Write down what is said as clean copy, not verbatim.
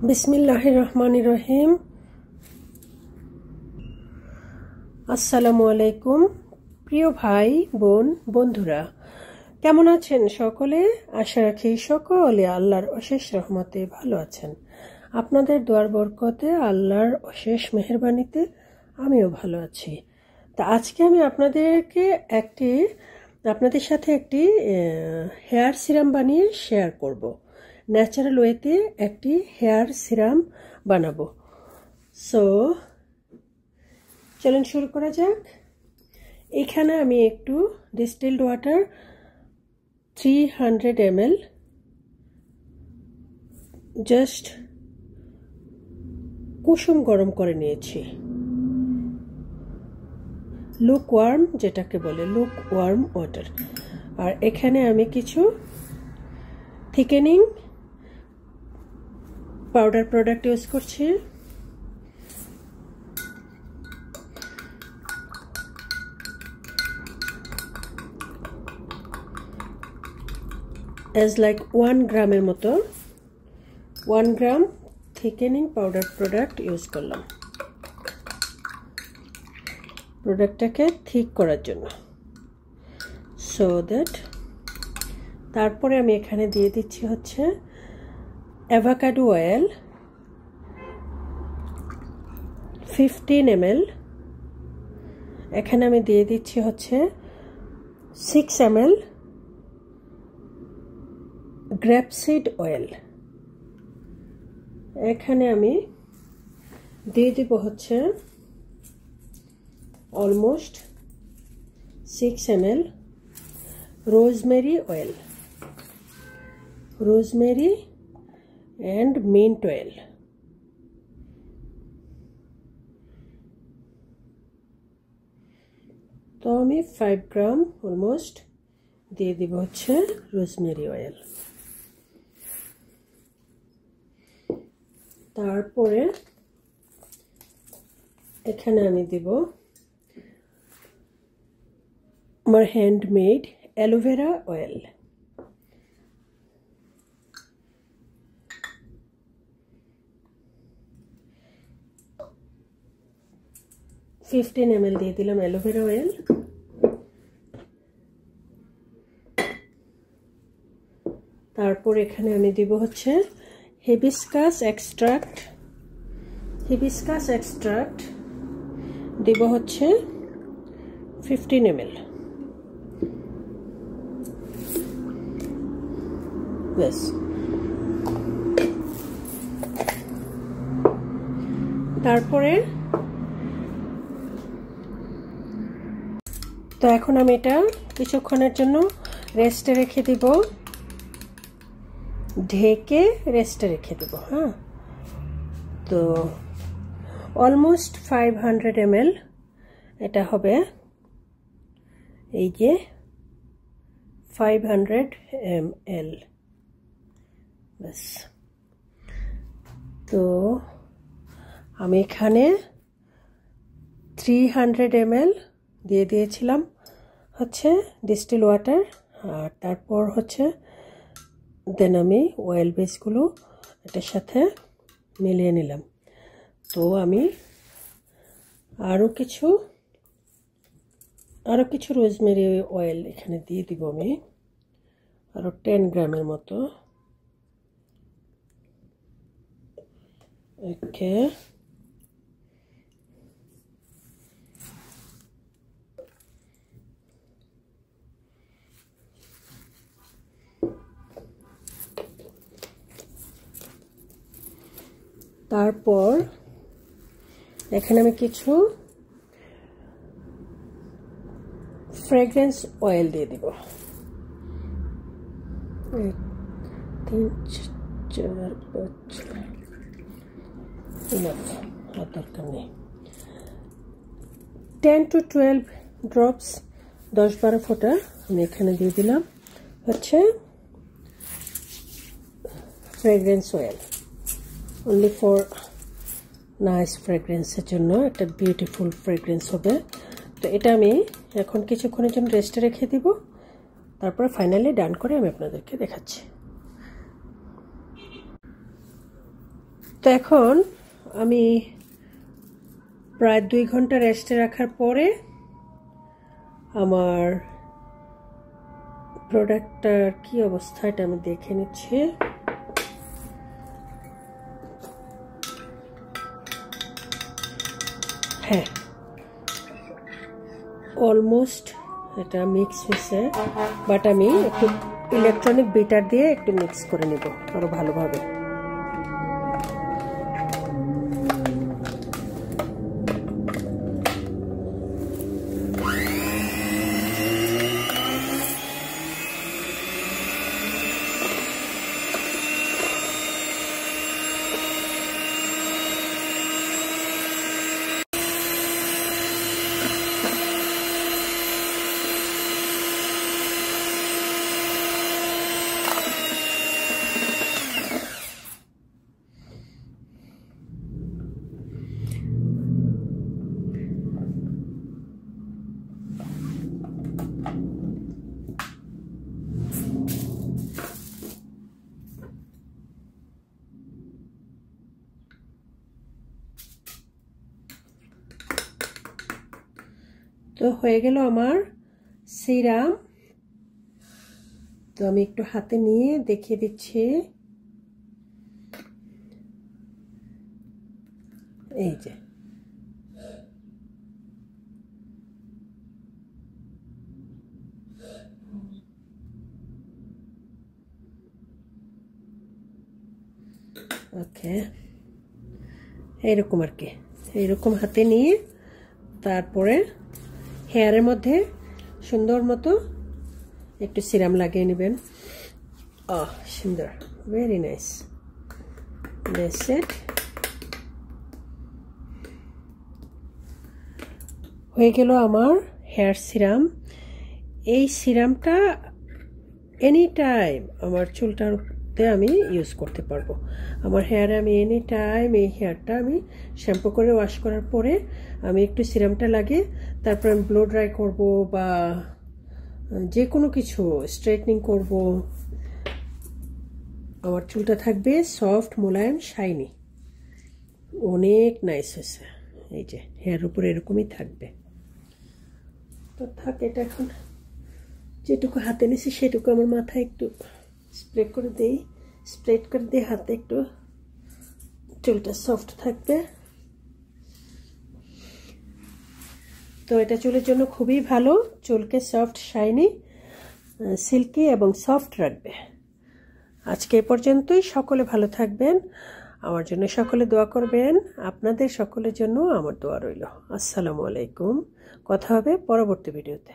বিসমিল্লাহির রহমানির রহিম। আসসালামু আলাইকুম প্রিয় ভাই বোন বন্ধুরা, কেমন আছেন সকলে? আশা রাখি সকলে আল্লাহর অশেষ রহমতে ভালো আছেন। আপনাদের দোয়ার বরকতে আল্লাহর অশেষ মেহেরবানিতে আমিও ভালো আছি। তা আজকে আমি আপনাদের সাথে একটি হেয়ার সিরাম বানিয়ে শেয়ার করব। ন্যাচারাল ওয়েতে একটি হেয়ার সিরাম বানাবো। সো চলুন শুরু করা যাক। এখানে আমি একটু ডিস্টিলড ওয়াটার 300 ml জাস্ট কুসুম গরম করে নিয়েছি। লুক ওয়ার্ম যেটাকে বলে, লুক ওয়ার্ম ওয়াটার। আর এখানে আমি কিছু থিকেনিং পাউডার প্রোডাক্ট ইউজ করছি। লাইক 1 গ্রামের মতো 1 গ্রাম থিকেনিং পাউডার প্রোডাক্ট ইউজ করলাম প্রোডাক্টটাকে থিক করার জন্য। সো দ্যাট তারপরে আমি এখানে দিয়ে দিচ্ছি হচ্ছে অ্যাভোকাডো অয়েল 15 ml। এখানে আমি দিয়ে দিচ্ছি হচ্ছে 6 ml গ্রেপসিড অয়েল। এখানে আমি দিয়ে দিব হচ্ছে almost 6 ml rosemary oil, rosemary and mint oil। তো আমি 5 গ্রাম অলমোস্ট দিয়ে দিব হচ্ছে রোজমেরি অয়েল। তারপরে এখানে আমি দিব আমার হ্যান্ডমেড অ্যালোভেরা অয়েল। $15 ml দিয়ে দিলাম অ্যালোভেরা অয়েল। তারপর এখানে আমি দিব হচ্ছে হিবিস্কাস এক্সট্রাক্ট দিব হচ্ছে 15 ml। ব্যাস। তারপরে তো এখন আমি এটা কিছুক্ষণের জন্য রেস্টে রেখে দিব, ঢেকে রেস্টে রেখে দেব। হ্যাঁ, তো অলমোস্ট 500 ml এটা হবে। এই যে 500 ml। ব্যাস। তো আমি এখানে 300 ml দিয়ে দিয়েছিলাম হচ্ছে ডিস্টিল ওয়াটার। আর তারপর হচ্ছে দেন আমি অয়েল বেসগুলো এটার সাথে মিলিয়ে নিলাম। তো আমি আরও কিছু রোজমেরি অয়েল এখানে দিয়ে দিব। আমি আরও 10 গ্রামের মতো। ওকে, তারপর এখানে আমি কিছু ফ্রেগ্রেন্স অয়েল দিয়ে দিব। 3, 4, 5 আর দরকার নেই। 10 to 12 ড্রপস, 10-12 ফোঁটা আমি এখানে দিয়ে দিলাম হচ্ছে fragrance oil. only for nice ফ্রেগ্রেন্সের জন্য, একটা বিউটিফুল ফ্রেগ্রেন্স হবে। তো এটা আমি এখন কিছুক্ষণের জন্য রেস্টে রেখে দিব। তারপর ফাইনালি ডান করে আমি আপনাদেরকে দেখাচ্ছি। তো এখন আমি প্রায় 2 ঘন্টা রেস্টে রাখার পরে আমার প্রোডাক্টটার কি অবস্থা এটা আমি দেখে নিচ্ছি। হ্যাঁ, অলমোস্ট এটা মিক্স হয়েছে, বাট আমি একটু ইলেকট্রনিক বিটার দিয়ে একটু মিক্স করে নেব আরো ভালোভাবে। তো হয়ে গেল আমার সিরাম। তো আমি একটু হাতে নিয়ে দেখিয়ে দিচ্ছি। এই যে ওকে, এইরকম আর কি, এইরকম হাতে নিয়ে তারপরে হেয়ারের মধ্যে সুন্দর মতো একটু সিরাম লাগিয়ে নেবেন। সুন্দর, ভেরি নাইস। দ্যাটস ইট, হয়ে গেল আমার হেয়ার সিরাম। এই সিরামটা এনি টাইম আমার চুলটাতে আমি ইউজ করতে পারবো। আমার হেয়ারে আমি এনি টাইম এই হেয়ারটা আমি শ্যাম্পু করে ওয়াশ করার পরে আমি একটু সিরামটা লাগিয়ে তারপর আমি ব্লো ড্রাই করব বা যে কোনো কিছু স্ট্রেটনিং করব, আমার চুলটা থাকবে সফট, মোলায়েম, শাইনি, অনেক নাইস হয়েছে। এই যে হেয়ার উপরে এরকমই থাকবে। তো থাক, এটা এখন যেটুকু হাতে নিছি সেটুকু আমার মাথায় একটু স্প্রে করে দিই হাতে, একটু চুলটা সফট থাকবে। তো এটা চুলের জন্য খুবই ভালো, চুলকে সফট, শাইনি, সিল্কি এবং সফট রাখবে। আজকে এ পর্যন্তই। সকলে ভালো থাকবেন, আমার জন্য সকলে দোয়া করবেন। আপনাদের সকলের জন্য আমার দোয়া রইল। আসসালামু আলাইকুম। কথা হবে পরবর্তী ভিডিওতে।